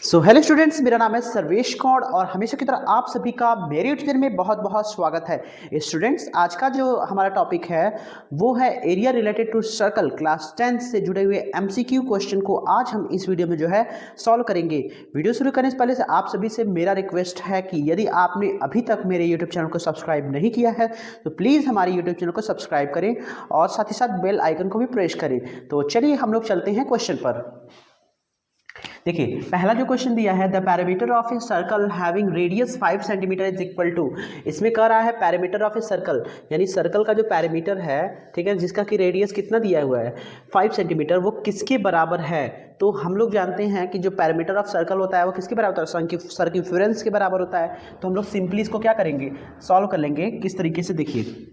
So hello students, मेरा नाम है सर्वेश कौड़ और हमेशा की तरह आप सभी का मेरे यूट्यूब चैनल में बहुत बहुत स्वागत है। स्टूडेंट्स, आज का जो हमारा टॉपिक है वो है area related to circle. Class 10 से जुड़े हुए एमसीक्यू क्वेश्चन को आज हम इस वीडियो में जो है सॉल्व करेंगे। वीडियो शुरू करने से पहले से आप सभी से मेरा रिक्वेस्ट है कि यदि आपने अभी तक मेरे यूट्यूब चैनल को सब्सक्राइब नहीं किया है तो प्लीज़ हमारे यूट्यूब चैनल को सब्सक्राइब करें और साथ ही साथ बेल आइकन को भी प्रेस करें। तो चलिए हम लोग चलते हैं क्वेश्चन पर। देखिए, पहला जो क्वेश्चन दिया है, the parameter of a circle having radius 5 centimetre is equal to. इसमें कह रहा है पैरामीटर ऑफ ए सर्कल, यानी सर्कल का जो पैरामीटर है, ठीक है, जिसका कि रेडियस कितना दिया हुआ है 5 सेंटीमीटर, वो किसके बराबर है। तो हम लोग जानते हैं कि जो पैरामीटर ऑफ सर्कल होता है वो किसके बराबर होता है, सर्कमफ्रेंस के बराबर होता है। तो हम लोग सिंपली इसको क्या करेंगे, सॉल्व कर लेंगे। किस तरीके से, देखिए,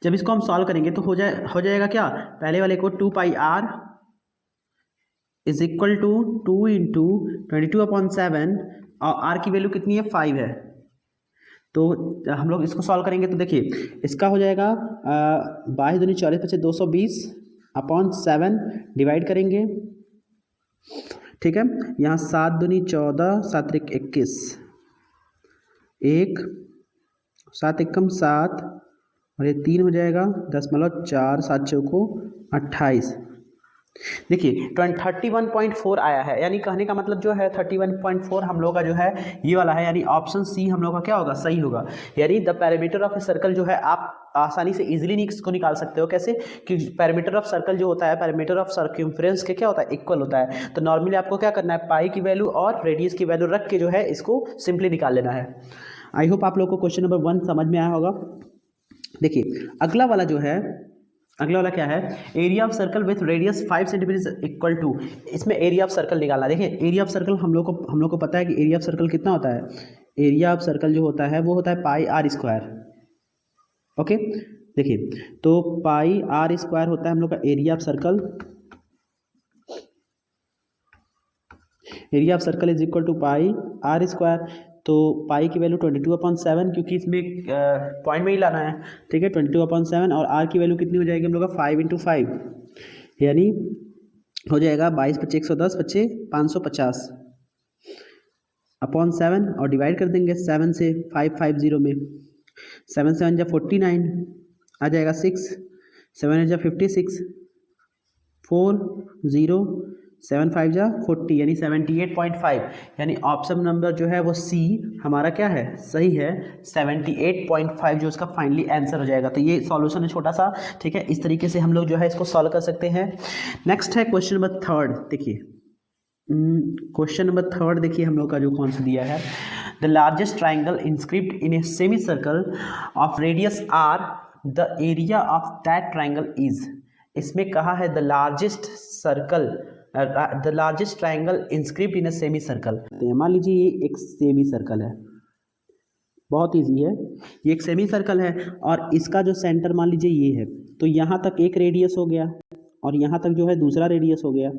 जब इसको हम सॉल्व करेंगे तो हो जाएगा क्या, पहले वाले को 2 pi r is equal to 2 into 22/7 और आर की वैल्यू कितनी है, 5 है। तो हम लोग इसको सॉल्व करेंगे तो देखिए इसका हो जाएगा 22 दूनी 40 पचे 220/7 डिवाइड करेंगे, ठीक है। यहाँ 7 दूनी 14 7 त्रिक 21, 1 7 एकम 7 और ये 3 हो जाएगा 10/4 7 चौको 28। देखिए 31.4 आया है, यानी कहने का मतलब जो है 31.4 हम लोग का जो है ये वाला है, यानी ऑप्शन सी हम लोग का क्या होगा, सही होगा। यानी the parameter of a circle जो है आप आसानी से इजीली इसको निकाल सकते हो। कैसे कि पैरामीटर ऑफ सर्कल जो होता है, पैरामीटर ऑफ सर्कमफ्रेंस के क्या होता है, इक्वल होता है। तो नॉर्मली आपको क्या करना है, पाई की वैल्यू और रेडियस की वैल्यू रख के जो है इसको सिंपली निकाल लेना है। आई होप आप लोग को क्वेश्चन नंबर 1 समझ में आया होगा। देखिए अगला वाला जो है, अगला वाला क्या है, area of circle with radius 5 centimetre equal to. इसमें एरिया ऑफ सर्कल निकालना। देखिए एरिया ऑफ सर्कल हम लोग को पता है कि एरिया ऑफ सर्कल कितना होता है। एरिया ऑफ सर्कल जो होता है वो होता है पाई आर स्क्वायर। ओके, देखिए तो पाई आर स्क्वायर होता है हम लोग का area of circle. Area of circle is equal to pi r square. तो पाई की वैल्यू 22/7, क्योंकि इसमें पॉइंट में ही लाना है, ठीक है। 22/7 और आर की वैल्यू कितनी हो जाएगी हम लोग का 5 × 5, यानी हो जाएगा 22 × 5 110 25 550 अपॉन 7 और डिवाइड कर देंगे 7 से 550 में। 7 7 जा 49 आ जाएगा 6, 7 जा 56 4 0 7 5 जा 40, यानी 78.5, यानी ऑप्शन नंबर जो है वो सी हमारा क्या है, सही है। 78.5 जो इसका फाइनली आंसर हो जाएगा। तो ये सॉल्यूशन है छोटा सा, ठीक है। इस तरीके से हम लोग जो है इसको सॉल्व कर सकते हैं। नेक्स्ट है क्वेश्चन नंबर 3। देखिए क्वेश्चन नंबर 3 देखिए हम लोग का जो कौन सा दिया है, the largest triangle inscribed in a semi circle of radius r, the area of that triangle is. इसमें कहा है the largest circle, the largest triangle inscribed in a semi circle. मान लीजिए ये एक सेमी सर्कल है, बहुत इजी है। ये एक सेमी सर्कल है और इसका जो सेंटर मान लीजिए ये है, तो यहाँ तक एक रेडियस हो गया और यहाँ तक जो है दूसरा रेडियस हो गया,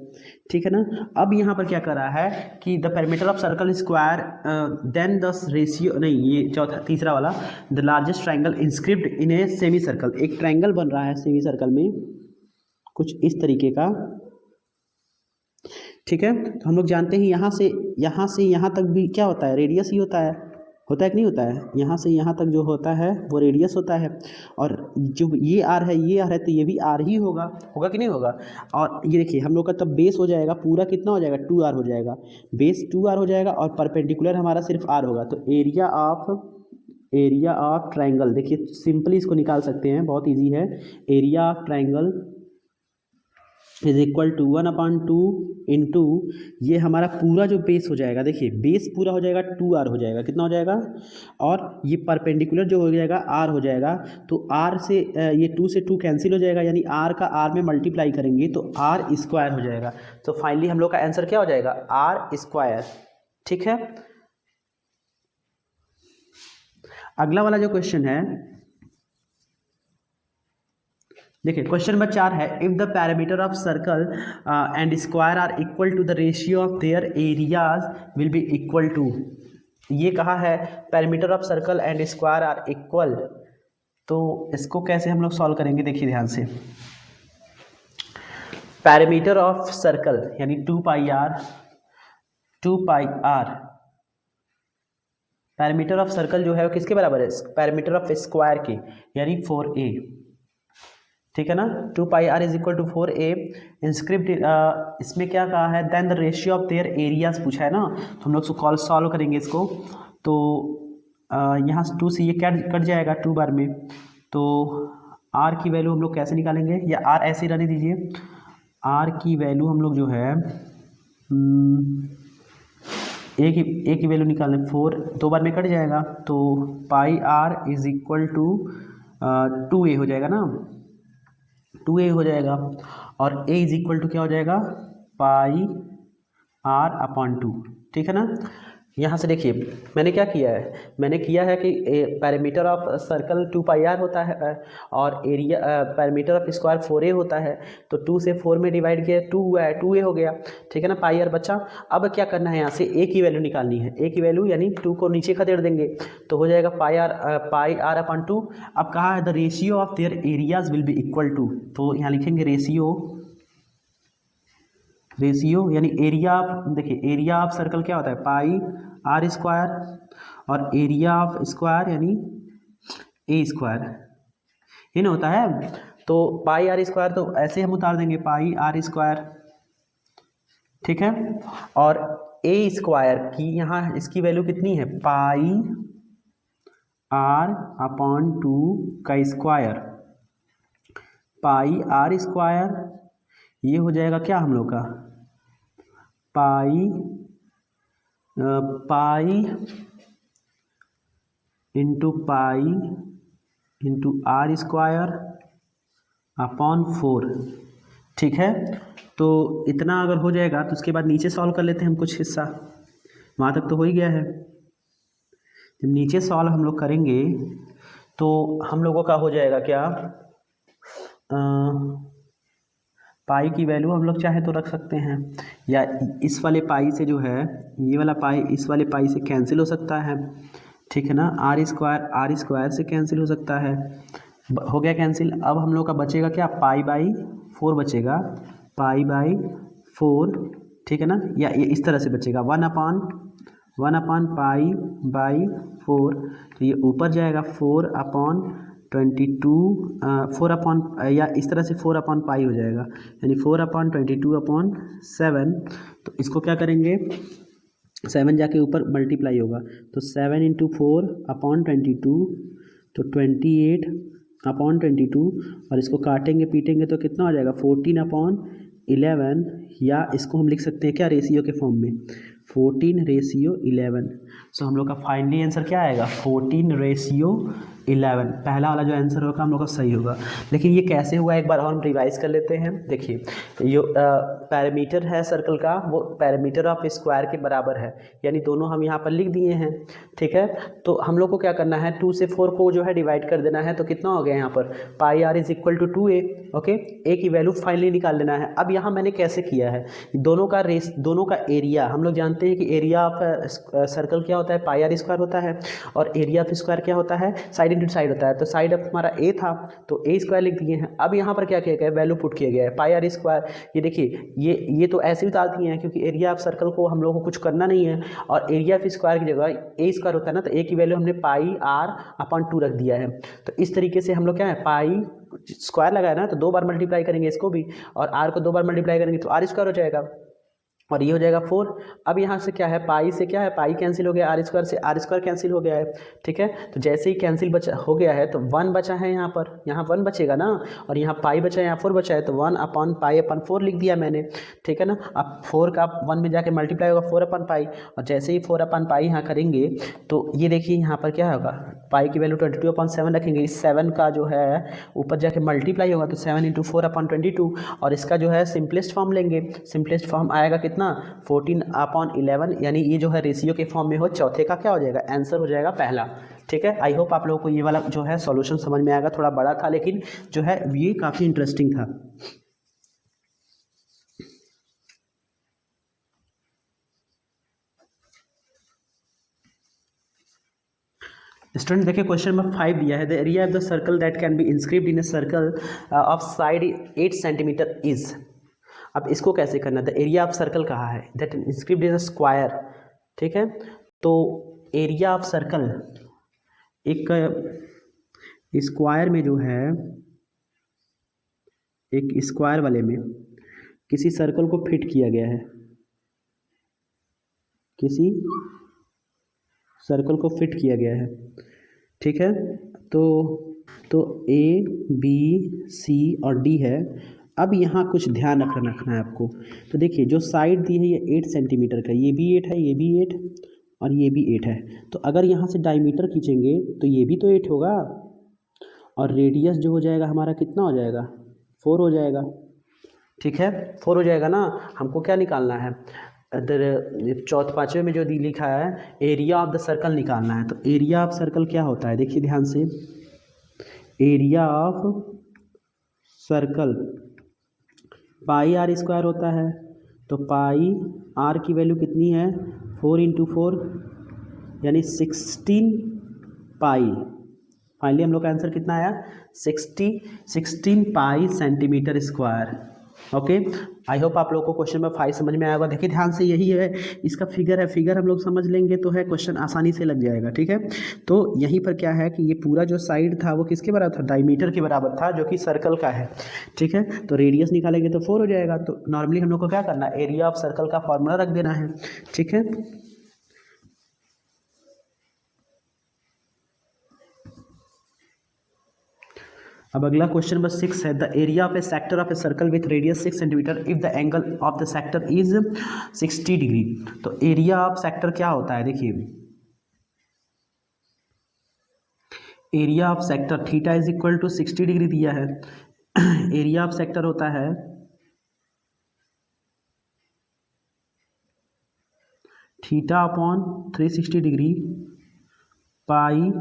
ठीक है ना। अब यहाँ पर क्या कर रहा है कि the parameter of circle square then the ratio, नहीं ये चौथा तीसरा वाला, the largest triangle inscribed in a semi circle. एक ट्राइंगल बन रहा है सेमी सर्कल में कुछ इस तरीके का, ठीक है। तो हम लोग जानते हैं यहाँ से यहाँ तक भी क्या होता है, रेडियस ही होता है कि नहीं होता है। यहाँ से यहाँ तक जो होता है वो रेडियस होता है, और जो ये आर है तो ये भी आर ही होगा कि नहीं होगा। और ये देखिए हम लोग का तब बेस हो जाएगा पूरा कितना हो जाएगा, 2r हो जाएगा, बेस 2r हो जाएगा और परपेंडिकुलर हमारा सिर्फ r होगा। तो एरिया ऑफ ट्राइंगल, देखिए सिंपली इसको निकाल सकते हैं, बहुत ईजी है। Area of triangle is equal to 1/2 into ये हमारा पूरा जो बेस हो जाएगा, देखिए बेस पूरा हो जाएगा 2r हो जाएगा, कितना हो जाएगा, और ये परपेंडिकुलर जो हो जाएगा r हो जाएगा। तो r से ये 2 से 2 कैंसिल हो जाएगा, यानी r का r में मल्टीप्लाई करेंगे तो r स्क्वायर हो जाएगा। तो फाइनली हम लोग का आंसर क्या हो जाएगा, r स्क्वायर, ठीक है। अगला वाला जो क्वेश्चन है, देखिए क्वेश्चन नंबर 4 है, if the parameter of circle and square are equal to the ratio of their areas will be equal to. ये कहा है parameter of circle and square are equal, तो इसको कैसे हम लोग सॉल्व करेंगे, देखिए ध्यान से। पैरामीटर ऑफ सर्कल यानी 2 pi are parameter of circle जो है वो किसके बराबर है, पैरामीटर ऑफ स्क्वायर के, यानी 4a, ठीक है ना। 2 pi r is equal to 4a। Inscribed इसमें क्या कहा है, then the ratio of their areas पूछा है ना, तो हम लोग कॉल सॉल्व करेंगे इसको। तो यहाँ से 2 से ये कट जाएगा 2 बार में, तो r की वैल्यू हम लोग कैसे निकालेंगे, या r ऐसे ही रहने दीजिए। r की वैल्यू हम लोग जो है a की वैल्यू निकालें, 4 2 बार में कट जाएगा, तो pi r is equal to 2a हो जाएगा ना, 2a हो जाएगा। और a इज इक्वल टू क्या हो जाएगा, पाई आर अपॉन 2, ठीक है ना। यहाँ से देखिए मैंने क्या किया है, मैंने किया है कि parameter of circle 2 pi r होता है और area parameter of square 4a होता है, तो 2 से 4 में डिवाइड किया 2 हुआ है, 2a हो गया, ठीक है ना। पाई आर बचा। अब क्या करना है, यहाँ से a की वैल्यू निकालनी है, a की वैल्यू यानी 2 को नीचे खदेड़ देंगे, तो हो जाएगा पाई आर अपॉन 2। अब कहा है the ratio of their areas will be equal to, तो यहाँ लिखेंगे रेशियो यानी एरिया ऑफ, देखिए एरिया ऑफ सर्कल क्या होता है, पाई आर स्क्वायर, और एरिया ऑफ स्क्वायर यानी ए स्क्वायर, ये ना होता है। तो पाई आर स्क्वायर तो ऐसे हम उतार देंगे पाई आर स्क्वायर, ठीक है। और ए स्क्वायर की यहाँ इसकी वैल्यू कितनी है, पाई आर अपॉन 2 का स्क्वायर, पाई आर स्क्वायर ये हो जाएगा क्या हम लोग का, pi into r square upon 4, ठीक है। तो इतना अगर हो जाएगा तो उसके बाद नीचे सॉल्व कर लेते हैं हम कुछ हिस्सा, वहाँ तक तो हो ही गया है। जब नीचे सॉल्व हम लोग करेंगे तो हम लोगों का हो जाएगा क्या, पाई की वैल्यू हम लोग चाहे तो रख सकते हैं, या इस वाले पाई से जो है ये वाला पाई इस वाले पाई से कैंसिल हो सकता है, ठीक है ना। आर स्क्वायर से कैंसिल हो सकता है, हो गया कैंसिल। अब हम लोग का बचेगा क्या, पाई बाई 4 बचेगा, पाई बाई 4, ठीक है ना। या ये इस तरह से बचेगा 1 अपॉन पाई बाई 4, तो ये ऊपर जाएगा 4 अपॉन 22, 4 अपॉन, या इस तरह से 4 अपॉन पाई हो जाएगा, यानी 4 अपॉन 22 अपॉन 7। तो इसको क्या करेंगे, 7 जाके ऊपर मल्टीप्लाई होगा, तो 7 इंटू 4 अपॉन 22, तो 28 अपॉन 22, और इसको काटेंगे पीटेंगे तो कितना हो जाएगा 14 अपॉन 11, या इसको हम लिख सकते हैं क्या, रेशियो के फॉर्म में 14:11। सो हम लोग का फाइनली आंसर क्या आएगा, 14:11। पहला वाला जो आंसर होगा हम लोग का सही होगा। लेकिन ये कैसे हुआ एक बार और हम रिवाइज कर लेते हैं। देखिए जो पैरामीटर है सर्कल का वो पैरामीटर ऑफ स्क्वायर के बराबर है, यानी दोनों हम यहाँ पर लिख दिए हैं, ठीक है। तो हम लोग को क्या करना है, 2 से 4 को जो है डिवाइड कर देना है, तो कितना हो गया यहाँ पर, pi r is equal to 2a, okay. A की वैल्यू फाइनली निकाल लेना है। अब यहाँ मैंने कैसे किया है, दोनों का एरिया हम लोग जानते हैं कि एरिया ऑफ सर्कल क्या होता है, पाई आर स्क्वायर होता है, और एरिया ऑफ स्क्वायर क्या होता है, साइड इंटू साइड होता है। तो साइड अब हमारा ए था तो ए स्क्वायर लिख दिए हैं। अब यहाँ पर क्या किया गया है, वैल्यू पुट किया गया है पाई आर स्क्वायर। ये देखिए ये तो ऐसे ही उतार दिए हैं क्योंकि एरिया ऑफ सर्कल को हम लोगों को कुछ करना नहीं है, और एरिया ऑफ स्क्वायर की जगह ए स्क्वायर होता है ना, तो ए की वैल्यू हमने पाई आर अपॉन 2 रख दिया है। तो इस तरीके से हम लोग क्या है, पाई स्क्वायर लगाया ना, तो 2 बार मल्टीप्लाई करेंगे इसको भी, और आर को 2 बार मल्टीप्लाई करेंगे तो आर स्क्वायर हो जाएगा, और ये हो जाएगा 4। अब यहाँ से क्या है, पाई से क्या है, पाई कैंसिल हो गया, आर स्क्वायर से आर स्क्वायर कैंसिल हो गया है, ठीक है। तो जैसे ही कैंसिल हो गया है तो 1 बचा है यहाँ पर, यहाँ 1 बचेगा ना, और यहाँ पाई बचा है, यहाँ 4 बचा है, तो 1 अपॉन पाई अपॉन 4 लिख दिया मैंने, ठीक है ना। अब 4 का 1 में जाके मल्टीप्लाई होगा 4 अपॉन पाई, और जैसे ही 4 अपॉन पाई यहाँ करेंगे तो ये देखिए यहाँ पर क्या होगा, पाई की वैल्यू 22 अपॉन 7 रखेंगे, इस 7 का जो है ऊपर जाके मल्टीप्लाई होगा, तो 7 इंटू 4 अपॉन 22, और इसका जो है सिंपलेस्ट फॉर्म लेंगे, सिंपलेस्ट फॉर्म आएगा कितना, 14/11, यानी ये जो है रेशियो के फॉर्म में हो, चौथे का क्या हो जाएगा, आंसर हो जाएगा पहला, ठीक है। आई होप आप लोगों को ये वाला जो है सॉल्यूशन समझ में आएगा। थोड़ा बड़ा था लेकिन जो है ये काफ़ी इंटरेस्टिंग था। स्टूडेंट देखिए क्वेश्चन नंबर 5 दिया है the area of the circle that can be inscribed in a circle of side 8 centimetre is. अब इसको कैसे करना, द एरिया ऑफ सर्कल कहा है दैट इंस्क्रिप्ड इन ए स्क्वायर, ठीक है। तो एरिया ऑफ सर्कल एक स्क्वायर में जो है, एक स्क्वायर वाले में किसी सर्कल को फिट किया गया है, किसी सर्कल को फिट किया गया है, ठीक है। तो ए बी सी और डी है। अब यहाँ कुछ ध्यान रखना है आपको। तो देखिए जो साइड दी है ये 8 सेंटीमीटर का, ये भी 8 है, ये भी 8 और ये भी 8 है। तो अगर यहाँ से डायमीटर खींचेंगे तो ये भी तो 8 होगा और रेडियस जो हो जाएगा हमारा कितना हो जाएगा, 4 हो जाएगा, ठीक है। 4 हो जाएगा ना। हमको क्या निकालना है, इधर पाँचवें में जो लिखा है एरिया ऑफ द सर्कल निकालना है। तो एरिया ऑफ सर्कल क्या होता है, देखिए ध्यान से, area of circle pi r square होता है। तो पाई आर की वैल्यू कितनी है, 4 × 4 यानी 16 पाई। फाइनली हम लोग का आंसर कितना आया, 16 पाई centimetre square. Okay, I hope आप लोगों को क्वेश्चन नंबर 5 समझ में आया होगा। देखिए ध्यान से, यही है इसका फिगर है, फिगर हम लोग समझ लेंगे तो है क्वेश्चन आसानी से लग जाएगा, ठीक है। तो यहीं पर क्या है कि ये पूरा जो साइड था वो किसके बराबर था, डायमीटर के बराबर था, जो कि सर्कल का है, ठीक है। तो रेडियस निकालेंगे तो 4 हो जाएगा। तो नॉर्मली हम लोग को क्या करना है, एरिया ऑफ सर्कल का फॉर्मूला रख देना है, ठीक है। अब अगला क्वेश्चन नंबर 6 है the area of a sector of a circle with radius 6 centimetre if the angle of the sector is 60 degree. तो एरिया ऑफ सेक्टर क्या होता है, देखिए area of sector theta is equal to 60 degree दिया है। Area of sector होता है theta upon 360 degree pi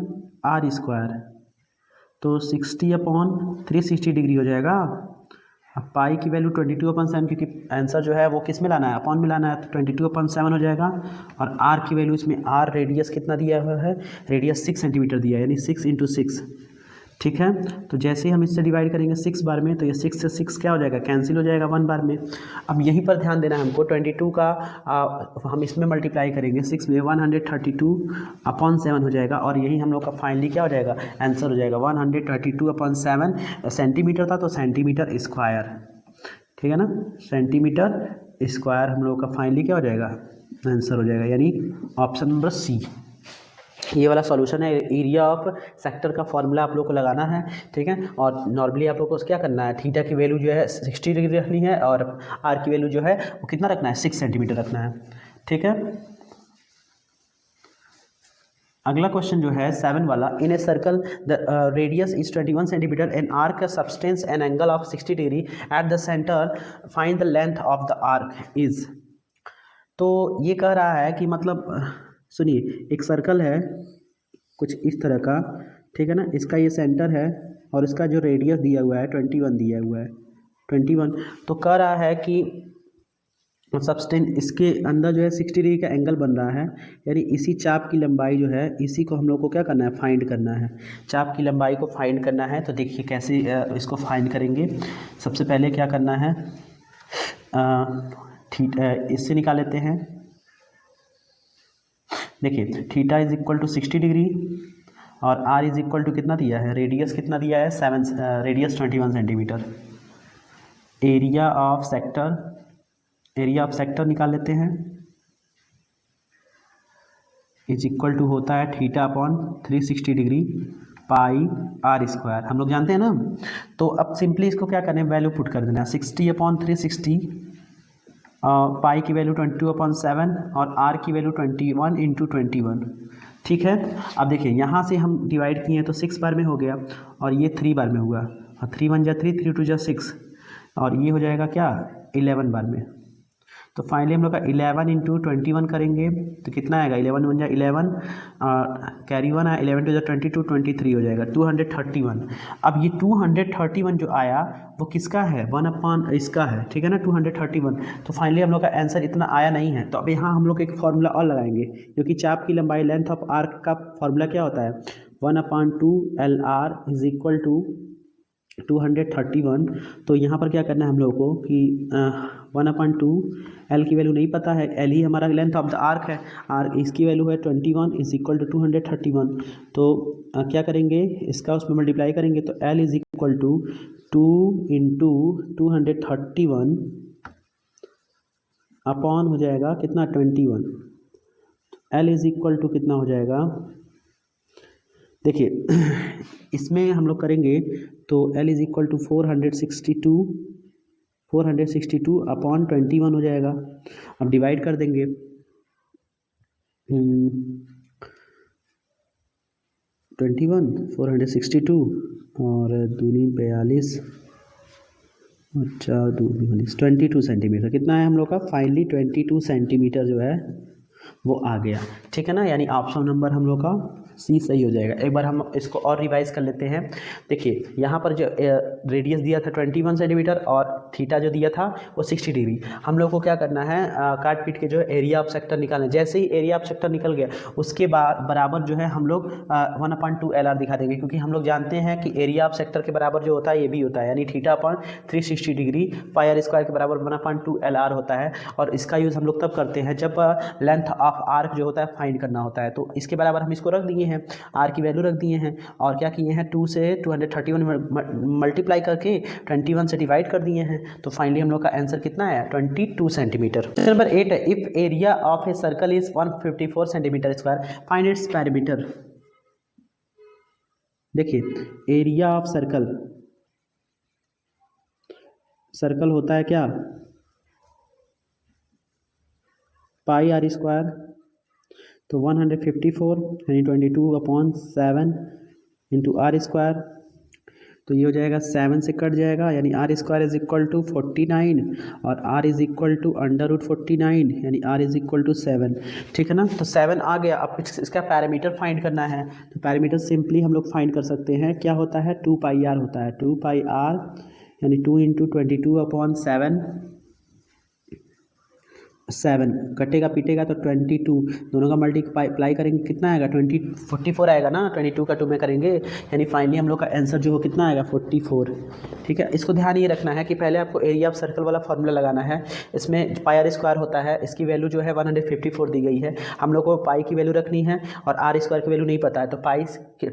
r square. तो 60 अपॉन 360 डिग्री हो जाएगा। अब पाई की वैल्यू 22/7, क्योंकि आंसर जो है वो किस में लाना है, अपॉन में लाना है, तो 22/7 हो जाएगा। और आर की वैल्यू इसमें, आर रेडियस कितना दिया हुआ है, रेडियस 6 सेंटीमीटर दिया है, यानी 6 × 6, ठीक है। तो जैसे ही हम इससे डिवाइड करेंगे 6 बार में, तो ये 6 से 6 क्या हो जाएगा, कैंसिल हो जाएगा 1 बार में। अब यहीं पर ध्यान देना है हमको, 22 का हम इसमें मल्टीप्लाई करेंगे 6 में, 132/7 हो जाएगा। और यही हम लोग का फाइनली क्या हो जाएगा, आंसर हो जाएगा 132/7 सेंटीमीटर था, तो सेंटीमीटर स्क्वायर, ठीक है ना। सेंटीमीटर स्क्वायर हम लोग का फाइनली क्या हो जाएगा, आंसर हो जाएगा, यानी ऑप्शन नंबर सी ये वाला सॉल्यूशन है। एरिया ऑफ सेक्टर का फॉर्मूला आप लोग को लगाना है, ठीक है। और नॉर्मली आप लोग को क्या करना है, थीटा की वैल्यू जो है 60 डिग्री रखनी है और आर की वैल्यू जो है वो कितना रखना है, 6 सेंटीमीटर रखना है, ठीक है। अगला क्वेश्चन जो है 7 वाला, in a circle the radius is 21 centimetre and arc का subtends an angle of 60 degree at the centre, find the length of the arc is. तो ये कह रहा है कि मतलब सुनिए, एक सर्कल है कुछ इस तरह का, ठीक है ना, इसका ये सेंटर है और इसका जो रेडियस दिया हुआ है 21 दिया हुआ है, 21। तो कह रहा है कि सब्सटेंस इसके अंदर जो है 60 डिग्री का एंगल बन रहा है, यानी इसी चाप की लंबाई जो है, इसी को हम लोग को क्या करना है, फाइंड करना है। चाप की लंबाई को फाइंड करना है। तो देखिए कैसे इसको फाइंड करेंगे। सबसे पहले क्या करना है, इससे निकाल लेते हैं। देखिए theta is equal to 60 degree और आर इज इक्वल टू कितना दिया है, रेडियस कितना दिया है, 7, radius 21 centimetre. Area of sector निकाल लेते हैं, इज इक्वल टू होता है theta upon 360 degree pi r square, हम लोग जानते हैं ना। तो अब सिंपली इसको क्या करना है, वैल्यू पुट कर देना, 60/360, पाई की वैल्यू 22/7 और आर की वैल्यू 21 × 21, ठीक है। अब देखिए यहाँ से हम डिवाइड किए हैं तो 6 बार में हो गया और ये 3 बार में हुआ, और 3 × 1 = 3, 3 × 2 = 6, और ये हो जाएगा क्या, 11 बार में। तो फाइनली हम लोग का 11 इंटू 21 करेंगे तो कितना आएगा, 11 बन जाए 11 और कैरी 1 आया, 11 टू 22 23 हो जाएगा 231। अब ये 231 जो आया वो किसका है, 1 इसका है, ठीक है ना, 231। तो फाइनली हम लोग का आंसर इतना आया नहीं है। तो अब यहाँ हम लोग एक फॉर्मूला और लगाएंगे, क्योंकि चाप की लंबाई लेंथ ऑफ आर्क का फॉर्मूला क्या होता है, 1/2 LR इज इक्वल टू 231। तो यहाँ पर क्या करना है हम लोगों को कि 1/2 L की वैल्यू नहीं पता है, L ही हमारा लेंथ ऑफ द आर्क है, आर्क इसकी वैल्यू है 21 इज इक्वल टू 231। तो क्या करेंगे, इसका उसमें मल्टीप्लाई करेंगे तो L is equal to 2 into 231 upon हो जाएगा कितना 21। L इज इक्वल टू कितना हो जाएगा, देखिए इसमें हम लोग करेंगे तो L is equal to 462 upon 21 हो जाएगा। अब डिवाइड कर देंगे 21 462 और दूनी 42 और 4 दूनी 22 सेंटीमीटर। कितना है हम लोग का, फाइनली 22 सेंटीमीटर जो है वो आ गया, ठीक है ना। यानी ऑप्शन नंबर हम लोग का सी सही हो जाएगा। एक बार हम इसको और रिवाइज कर लेते हैं। देखिए यहाँ पर जो रेडियस दिया था 21 सेंटीमीटर और थीटा जो दिया था वो 60 डिग्री। हम लोग को क्या करना है, काट पीट के जो है एरिया ऑफ सेक्टर निकालना है। जैसे ही एरिया ऑफ सेक्टर निकल गया उसके बाद बराबर जो है हम लोग 1/2 LR दिखा देंगे, क्योंकि हम लोग जानते हैं कि एरिया ऑफ सेक्टर के बराबर जो होता है ये भी होता है, यानी theta upon 360 degree pi r square के बराबर 1/2 LR होता है। और इसका यूज़ हम लोग तब करते हैं जब लेंथ ऑफ आर्क जो होता है फाइंड करना होता है। तो इसके बराबर हम इसको रख दिए हैं, आर की वैल्यू रख दिए हैं और क्या किए हैं 2 से 231 मल्टीप्लाई करके 21 से डिवाइड कर दिए हैं। तो फाइनली हम लोग का आंसर कितना है 22 सेंटीमीटर। नंबर 8 है, if area of a circle is 154 centimetre square find its perimeter. देखिए एरिया ऑफ सर्कल, सर्कल होता है क्या, पाई आर स्क्वायर, तो 154 यानी 22/7 इंटू आर स्क्वायर। तो ये हो जाएगा 7 से कट जाएगा, यानी r square is equal to 49 और आर इज इक्वल टू √49 यानी आर इज इक्वल टू 7, ठीक है ना। तो 7 आ गया। अब इसका पैरामीटर फाइंड करना है, तो पैरामीटर सिंपली हम लोग फाइंड कर सकते हैं। क्या होता है 2πr होता है, 2πr यानी 2 इंटू 22/7 7 कटेगा पीटेगा तो 22, दोनों का मल्टीप्लाई करेंगे कितना आएगा 44 आएगा ना, 22 का 2 में करेंगे, यानी फाइनली हम लोग का आंसर जो कितना आएगा 44, ठीक है। इसको ध्यान ये रखना है कि पहले आपको एरिया ऑफ सर्कल वाला फॉर्मूला लगाना है। इसमें पाई आर स्क्वायर होता है, इसकी वैल्यू जो है 154 दी गई है, हम लोग को पाई की वैल्यू रखनी है और आर स्क्वायर की वैल्यू नहीं पता है। तो पाई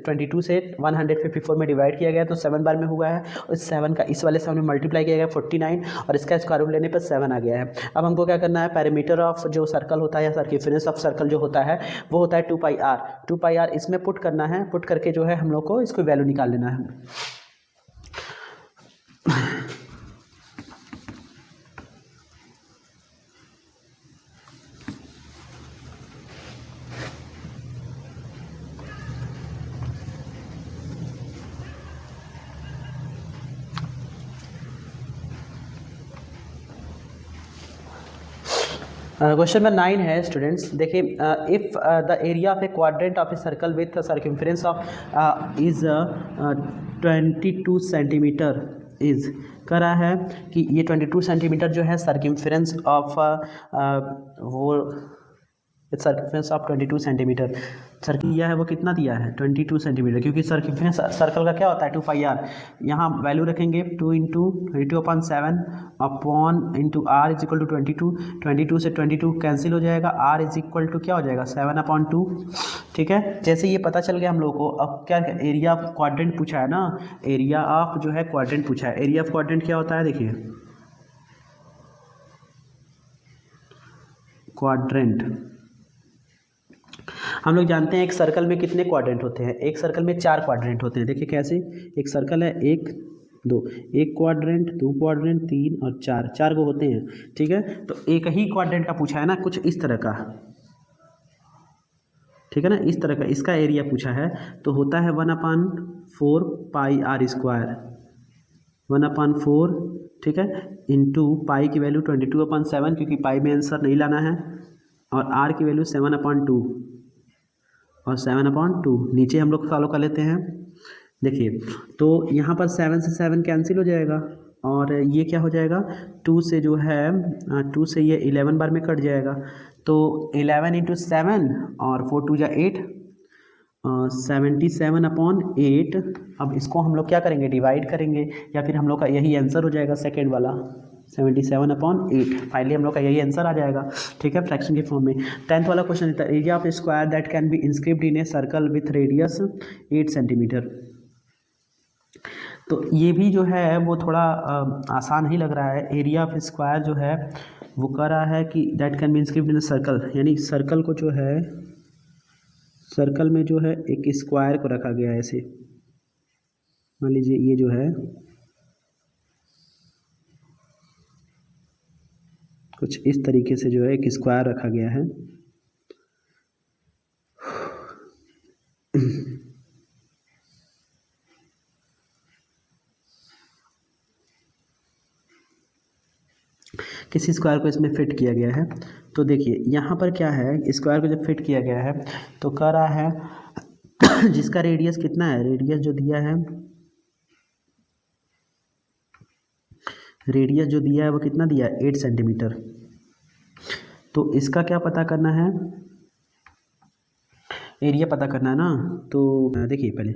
22 से 154 में डिवाइड किया गया तो 7 बार में हुआ है, उस 7 का इस वाले 7 में मल्टीप्लाई किया गया 49 और इसका स्क्वायर रूट लेने पर 7 आ गया है। अब हमको क्या करना है, पैरामीटर ऑफ जो सर्कल होता है या सर्कमफेरेंस ऑफ सर्कल जो होता है वो होता है 2πr इसमें पुट करना है, पुट करके जो है हम लोग को इसको वैल्यू निकाल लेना है। क्वेश्चन नंबर 9 है स्टूडेंट्स, देखिए if the area of A quadrant of a circle with circumference of is 22 centimetre is करा है कि ये 22 सेंटीमीटर जो है सर्कमफेरेंस ऑफ वो सर्कमफेरेंस ऑफ 22 सेंटीमीटर सर्कल दिया है, वो कितना दिया है 22 सेंटीमीटर, क्योंकि सर्कमफेरेंस सर्कल का क्या होता है 2πr। यहाँ वैल्यू रखेंगे 2 into 22/7 upon into r is equal to 22 से 22 कैंसिल हो जाएगा, आर इज इक्वल टू क्या हो जाएगा 7/2, ठीक है। जैसे ये पता चल गया हम लोग को, अब क्या एरिया ऑफ क्वाड्रेंट पूछा है ना, एरिया ऑफ जो है क्वाड्रेंट पूछा है। एरिया ऑफ क्वाड्रेंट क्या होता है, देखिए क्वाड्रेंट हम लोग जानते हैं एक सर्कल में कितने क्वाड्रेंट होते हैं, एक सर्कल में 4 क्वाड्रेंट होते हैं। देखिए कैसे, एक सर्कल है 1 2, एक क्वाड्रेंट 2 क्वाड्रेंट 3 और 4 को होते हैं, ठीक है। तो एक ही क्वाड्रेंट का पूछा है ना, कुछ इस तरह का, ठीक है ना, इस तरह का इसका एरिया पूछा है, तो होता है 1/4 पाई आर स्क्वायर, 1/4 ठीक है, इंटू पाई की वैल्यू 22/7 क्योंकि पाई में आंसर नहीं लाना है, और आर की वैल्यू 7/2 और 7/2 नीचे हम लोग फॉलो कर लेते हैं। देखिए तो यहाँ पर 7 से 7 कैंसिल हो जाएगा और ये क्या हो जाएगा 2 से जो है 2 से ये 11 बार में कट जाएगा, तो 11 × 7 और 4 2 = 8 77/8। अब इसको हम लोग क्या करेंगे डिवाइड करेंगे या फिर हम लोग का यही आंसर हो जाएगा सेकेंड वाला 77/8। फाइनली हम लोग का यही आंसर आ जाएगा, ठीक है, फ्रैक्शन के फॉर्म में। 10th वाला क्वेश्चन था area of square that can be inscribed in a circle with radius 8 centimetre. तो ये भी जो है वो थोड़ा आसान ही लग रहा है। एरिया ऑफ स्क्वायर जो है वो कह रहा है कि that can be inscribed in a circle, यानी सर्कल को जो है सर्कल में जो है एक स्क्वायर को रखा गया है ऐसे, मान लीजिए ये जो है कुछ इस तरीके से जो है एक स्क्वायर रखा गया है। किसी स्क्वायर को इसमें फिट किया गया है। तो देखिए यहाँ पर क्या है, स्क्वायर को जब फिट किया गया है तो कह रहा है जिसका रेडियस कितना है, रेडियस जो दिया है, रेडियस जो दिया है वो कितना दिया है 8 सेंटीमीटर। तो इसका क्या पता करना है, एरिया पता करना है ना। तो देखिए पहले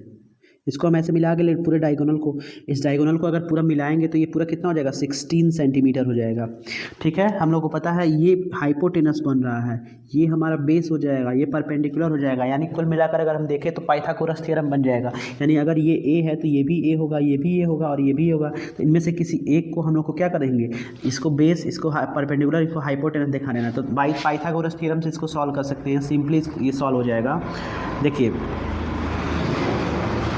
इसको हम ऐसे मिला के पूरे डायगोनल को, इस डायगोनल को अगर पूरा मिलाएंगे तो ये पूरा कितना हो जाएगा 16 सेंटीमीटर हो जाएगा, ठीक है। हम लोग को पता है ये हाइपोटेनस बन रहा है, ये हमारा बेस हो जाएगा, ये परपेंडिकुलर हो जाएगा, यानी कुल मिलाकर अगर हम देखें तो पाइथागोरस थ्योरम बन जाएगा। यानी अगर ये ए है तो ये भी ए होगा, ये भी ए होगा और ये भी होगा, तो इनमें से किसी एक को हम लोग को क्या करेंगे, इसको बेस, इसको परपेंडिकुलर, इसको हाइपोटेनस दिखा देना। तो बाई पाइथागोरस थ्योरम से इसको सॉल्व कर सकते हैं, सिंपली ये सॉल्व हो जाएगा। देखिए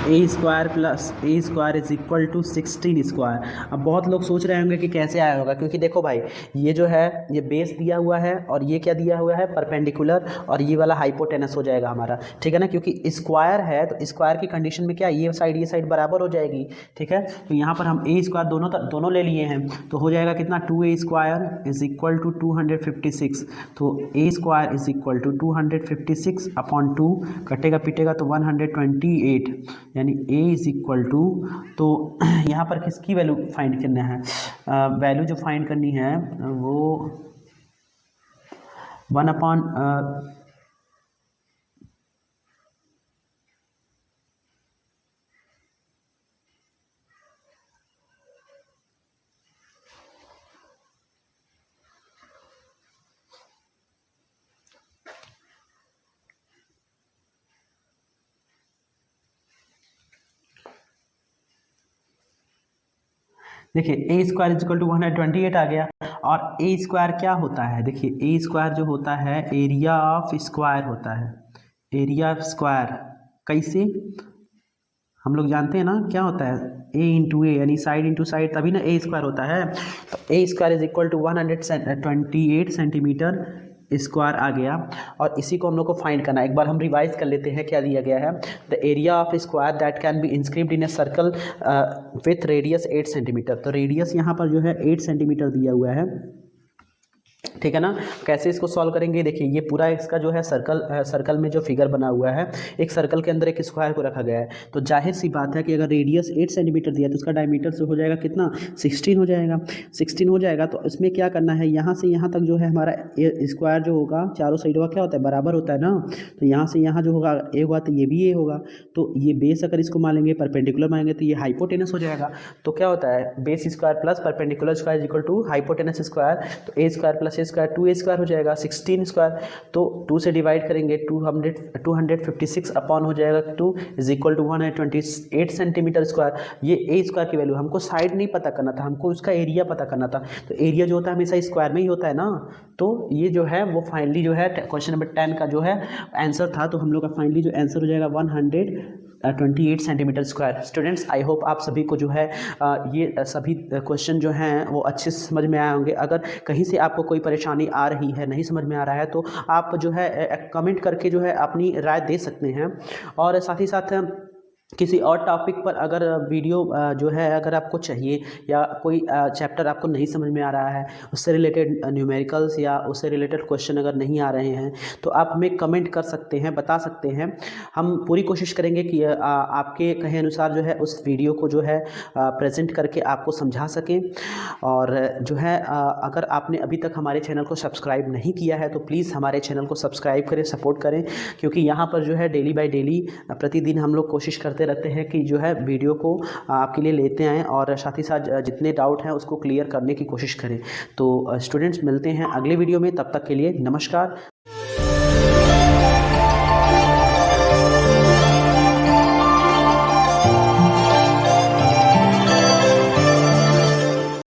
a square plus a square is equal to 16 square. अब बहुत लोग सोच रहे होंगे कि कैसे आया होगा, क्योंकि देखो भाई ये जो है ये बेस दिया हुआ है और ये क्या दिया हुआ है परपेंडिकुलर, और ये वाला हाइपोटेनस हो जाएगा हमारा, ठीक है ना, क्योंकि स्क्वायर है तो स्क्वायर की कंडीशन में क्या ये साइड बराबर हो जाएगी, ठीक है। तो यहाँ पर हम ए स्क्वायर दोनों ले लिए हैं, तो हो जाएगा कितना 2a square is equal to 256। तो a square is equal to 256/2 कटेगा पिटेगा तो 128, यानी a इज इक्वल टू, तो यहाँ पर किसकी वैल्यू फाइंड करना है, वैल्यू जो फाइंड करनी है वो 1/, देखिए a square is equal to 128 आ गया। और ए स्क्वायर क्या होता है, देखिए ए स्क्वायर जो होता है एरिया ऑफ स्क्वायर होता है, एरिया ऑफ स्क्वायर कैसे हम लोग जानते हैं ना क्या होता है, ए इंटू ए, यानी साइड इंटू साइड, तभी ना ए स्क्वायर होता है। तो a square is equal to 128 centimetre square आ गया। और इसी को हम लोग को फाइंड करना है। एक बार हम रिवाइज कर लेते हैं क्या दिया गया है, the area of square that can be inscribed in a circle with radius 8 centimetre. तो रेडियस यहाँ पर जो है 8 सेंटीमीटर दिया हुआ है, ठीक है ना। कैसे इसको सॉल्व करेंगे, देखिए ये पूरा इसका जो है सर्कल में जो फिगर बना हुआ है, एक सर्कल के अंदर एक स्क्वायर को रखा गया है। तो जाहिर सी बात है कि अगर रेडियस 8 सेंटीमीटर दिया तो उसका डायमीटर से हो जाएगा कितना 16 हो जाएगा, 16 हो जाएगा। तो इसमें क्या करना है, यहाँ से यहाँ तक जो है हमारा स्क्वायर जो होगा चारों साइड का क्या होता है बराबर होता है ना। तो यहाँ से यहाँ जो होगा ए होगा तो ये भी ए होगा। तो ये बेस अगर इसको मानेंगे परपेंडिकुलर मानेंगे तो ये हाइपोटेनस हो जाएगा। तो क्या होता है base square plus perpendicular square equal to hypotenuse square. तो a square plus a square 2a square हो जाएगा 16 स्क्वायर। तो 2 से डिवाइड करेंगे 256 अपॉन हो जाएगा 2 is equal to 128 centimetre square. ये ए स्क्वायर की वैल्यू, हमको साइड नहीं पता करना था, हमको उसका एरिया पता करना था। तो एरिया जो होता है हमेशा स्क्वायर में ही होता है ना। तो ये जो है वो फाइनली जो है क्वेश्चन नंबर 10 का जो है आंसर था। तो हम लोग का फाइनली जो आंसर हो जाएगा 128 centimetre square. Students I hope आप सभी को जो है ये सभी क्वेश्चन जो हैं वो अच्छे से समझ में आए होंगे। अगर कहीं से आपको कोई परेशानी आ रही है, नहीं समझ में आ रहा है, तो आप जो है कमेंट करके जो है अपनी राय दे सकते हैं। और साथ ही साथ किसी और टॉपिक पर अगर वीडियो जो है अगर आपको चाहिए या कोई चैप्टर आपको नहीं समझ में आ रहा है, उससे रिलेटेड न्यूमेरिकल्स या उससे रिलेटेड क्वेश्चन अगर नहीं आ रहे हैं तो आप हमें कमेंट कर सकते हैं, बता सकते हैं। हम पूरी कोशिश करेंगे कि आपके कहे अनुसार जो है उस वीडियो को जो है प्रेजेंट करके आपको समझा सकें। और जो है अगर आपने अभी तक हमारे चैनल को सब्सक्राइब नहीं किया है तो प्लीज़ हमारे चैनल को सब्सक्राइब करें, सपोर्ट करें, क्योंकि यहाँ पर जो है डेली बाय डेली प्रतिदिन हम लोग कोशिश करते रहते हैं कि जो है वीडियो को आपके लिए लेते आएँ और साथ ही साथ जितने डाउट हैं उसको क्लियर करने की कोशिश करें। तो स्टूडेंट्स मिलते हैं अगले वीडियो में, तब तक के लिए नमस्कार।